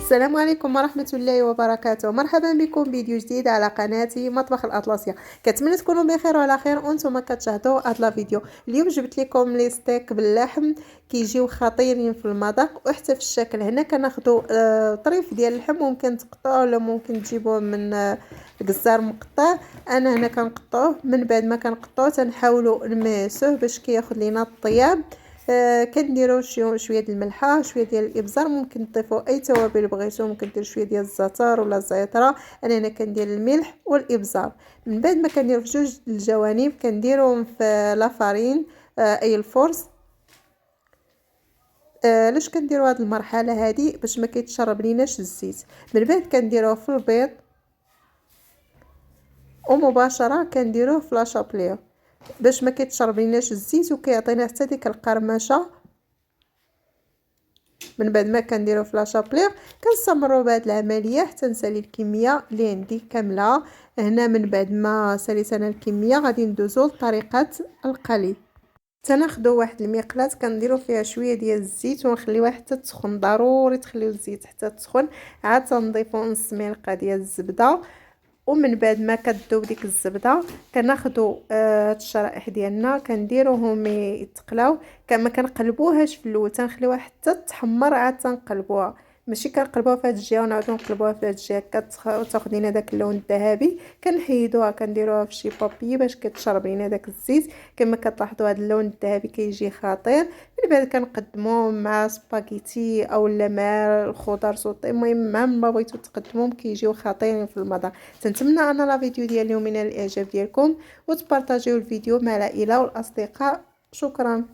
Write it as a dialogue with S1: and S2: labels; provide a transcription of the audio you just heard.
S1: السلام عليكم ورحمة الله وبركاته. مرحبا بكم فيديو جديد على قناتي مطبخ الأطلسية. كنتمنى تكونوا بخير وعلى خير وانتم كتشاهدوا هذا الفيديو. اليوم جبت لكم لي ستيك باللحم كيجيو خطيرين في المذاق وحتى في الشكل. هنا كناخذوا طريف ديال اللحم، ممكن تقطعوه ولا ممكن تجيبوه من الجزار مقطع. انا هنا كنقطعوه، من بعد ما كنقطعوه تنحاولوا نميسوه باش كياخذ لينا الطياب. كنديروا شويه ديال الملحه، شويه ديال الابزار، ممكن تضيفوا اي توابل بغيتو، ممكن دير شويه ديال الزعتر ولا الزعتره. انا هنا كندير الملح والابزار. من بعد ما كنديروا في جوج الجوانب كنديروهم في لافارين اي الفرص. علاش كنديروا هذه المرحله هذه؟ باش ما كيتشرب ليناش الزيت. من بعد كنديروه في البيض ومباشره كنديروه في لاشابليو باش ما كيتشرب ليناش الزيت وكيعطينا حتى ديك القرمشه. من بعد ما كنديرو في لاشابليغ كنستمروا بهذه العمليه حتى نسالي الكميه اللي عندي كامله. هنا من بعد ما ساليت انا الكميه غادي ندوزو لطريقه القلي. تناخذوا واحد المقلاة كنديروا فيها شويه ديال الزيت ونخليوها حتى تسخن. ضروري تخليو الزيت حتى تسخن. عاد تنضيفوا نص معلقه ديال الزبده، ومن بعد ما كتذوب ديك الزبده كناخذوا هاد الشرائح ديالنا كنديروهم يتقلاو. ما كنقلبوهاش في الاول، تنخليوها حتى تحمر عاد تنقلبوها. ماشي كنقلبوها في هاد الجهه ونعاودو نقلبوها في هاد الجهه، كتاخذ لينا داك اللون الذهبي. كنحيدوها كنديروها في شي بابي باش كتشرب لينا داك الزيت. كما كتلاحظوا هاد اللون الذهبي كيجي خطير. من بعد كنقدموه مع سباغيتي اولا مع الخضر سوطي، المهم مع ما بغيتو تقدموهم كيجيو خطيرين في المذاق. تنتمنى ان لا فيديو ديال اليوم ينال الاعجاب ديالكم وتبارطاجيو الفيديو مع العائله والاصدقاء. شكرا.